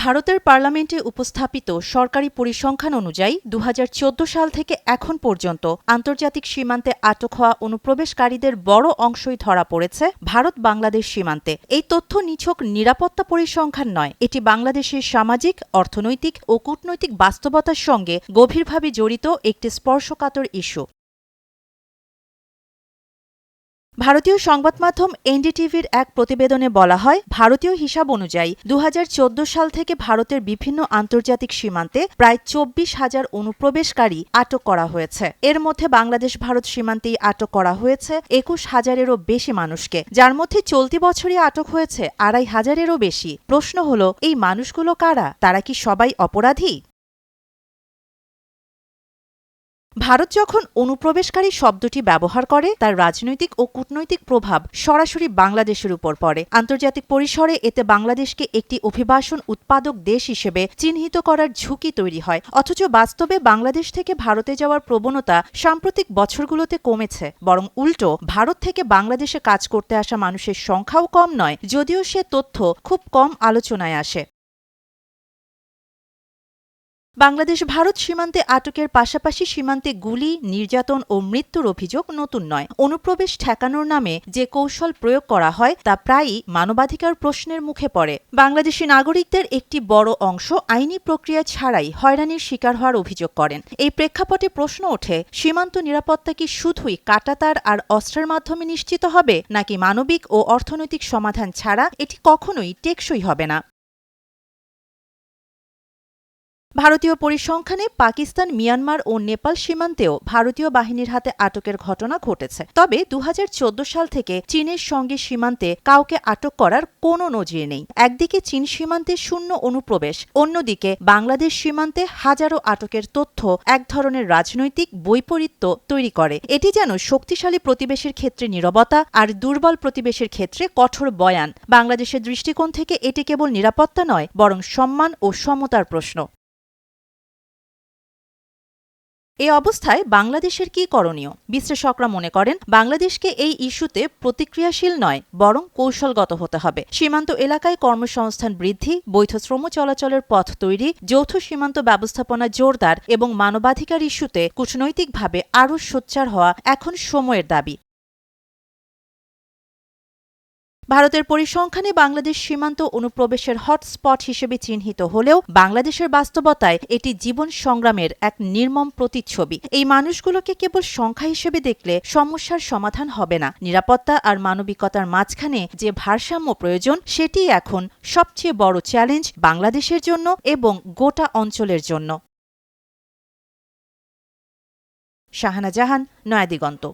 ভারতের পার্লামেন্টে উপস্থাপিত সরকারি পরিসংখ্যান অনুযায়ী ২০১৪ সাল থেকে এখন পর্যন্ত আন্তর্জাতিক সীমান্তে আটক হওয়া অনুপ্রবেশকারীদের বড় অংশই ধরা পড়েছে ভারত বাংলাদেশ সীমান্তে। এই তথ্য নিছক নিরাপত্তা পরিসংখ্যান নয়, এটি বাংলাদেশের সামাজিক, অর্থনৈতিক ও কূটনৈতিক বাস্তবতার সঙ্গে গভীরভাবে জড়িত একটি স্পর্শকাতর ইস্যু। ভারতীয় সংবাদ মাধ্যম এনডিটিভির এক প্রতিবেদনে বলা হয়, ভারতীয় হিসাব অনুযায়ী ২০১৪ সাল থেকে ভারতের বিভিন্ন আন্তর্জাতিক সীমান্তে প্রায় ২৪,০০০ অনুপ্রবেশকারী আটক করা হয়েছে। এর মধ্যে বাংলাদেশ ভারত সীমান্তেই আটক করা হয়েছে ২১,০০০-এরও বেশি মানুষকে, যার মধ্যে চলতি বছরই আটক হয়েছে ২,৫০০-এরও বেশি। প্রশ্ন হল, এই মানুষগুলো কারা? তারা কি সবাই অপরাধী? ভারত যখন অনুপ্রবেশকারী শব্দটি ব্যবহার করে, তার রাজনৈতিক ও কূটনৈতিক প্রভাব সরাসরি বাংলাদেশের উপর পড়ে। আন্তর্জাতিক পরিসরে এতে বাংলাদেশকে একটি অভিবাসন উৎপাদক দেশ হিসেবে চিহ্নিত করার ঝুঁকি তৈরি হয়। অথচ বাস্তবে বাংলাদেশ থেকে ভারতে যাওয়ার প্রবণতা সাম্প্রতিক বছরগুলোতে কমেছে, বরং উল্টো ভারত থেকে বাংলাদেশে কাজ করতে আসা মানুষের সংখ্যাও কম নয়, যদিও সে তথ্য খুব কম আলোচনায় আসে। বাংলাদেশ ভারত সীমান্তে আটকের পাশাপাশি সীমান্তে গুলি, নির্যাতন ও মৃত্যুর অভিযোগ নতুন নয়। অনুপ্রবেশ ঠেকানোর নামে যে কৌশল প্রয়োগ করা হয় তা প্রায়ই মানবাধিকার প্রশ্নের মুখে পড়ে। বাংলাদেশি নাগরিকদের একটি বড় অংশ আইনি প্রক্রিয়া ছাড়াই হয়রানির শিকার হওয়ার অভিযোগ করেন। এই প্রেক্ষাপটে প্রশ্ন ওঠে, সীমান্ত নিরাপত্তা কি শুধুই কাঁটাতার আর অস্ত্রের মাধ্যমে নিশ্চিত হবে, নাকি মানবিক ও অর্থনৈতিক সমাধান ছাড়া এটি কখনোই টেকসই হবে না? ভারতীয় পরিসংখ্যানে পাকিস্তান, মিয়ানমার ও নেপাল সীমান্তেও ভারতীয় বাহিনীর হাতে আটকের ঘটনা ঘটেছে। তবে ২০১৪ সাল থেকে চীনের সঙ্গে সীমান্তে কাউকে আটক করার কোনো নজির নেই। একদিকে চীন সীমান্তে শূন্য অনুপ্রবেশ, অন্যদিকে বাংলাদেশ সীমান্তে হাজারো আটকের তথ্য এক ধরনের রাজনৈতিক বৈপরীত্য তৈরি করে। এটি যেন শক্তিশালী প্রতিবেশীর ক্ষেত্রে নীরবতা আর দুর্বল প্রতিবেশীর ক্ষেত্রে কঠোর বয়ান। বাংলাদেশের দৃষ্টিকোণ থেকে এটি কেবল নিরাপত্তা নয়, বরং সম্মান ও সমতার প্রশ্ন। এই অবস্থায় বাংলাদেশের কি করণীয়? বিশ্লেষকরা মনে করেন, বাংলাদেশকে এই ইস্যুতে প্রতিক্রিয়াশীল নয়, বরং কৌশলগত হতে হবে। সীমান্ত এলাকায় কর্মসংস্থান বৃদ্ধি, বৈধ শ্রম চলাচলের পথ তৈরি, যৌথ সীমান্ত ব্যবস্থাপনা জোরদার এবং মানবাধিকার ইস্যুতে কূটনৈতিকভাবে আরও সোচ্চার হওয়া এখন সময়ের দাবি। ভারতের পরিসংখ্যানে বাংলাদেশ সীমান্ত অনুপ্রবেশের হটস্পট হিসেবে চিহ্নিত হলেও বাংলাদেশের বাস্তবতায় এটি জীবন সংগ্রামের এক নির্মম প্রতিচ্ছবি। এই মানুষগুলোকে কেবল সংখ্যা হিসেবে দেখলে সমস্যার সমাধান হবে না। নিরাপত্তা আর মানবিকতার মাঝখানে যে ভারসাম্য প্রয়োজন, সেটি এখন সবচেয়ে বড় চ্যালেঞ্জ বাংলাদেশের জন্য এবং গোটা অঞ্চলের জন্য। শাহানা জাহান, নয়াদিগন্ত।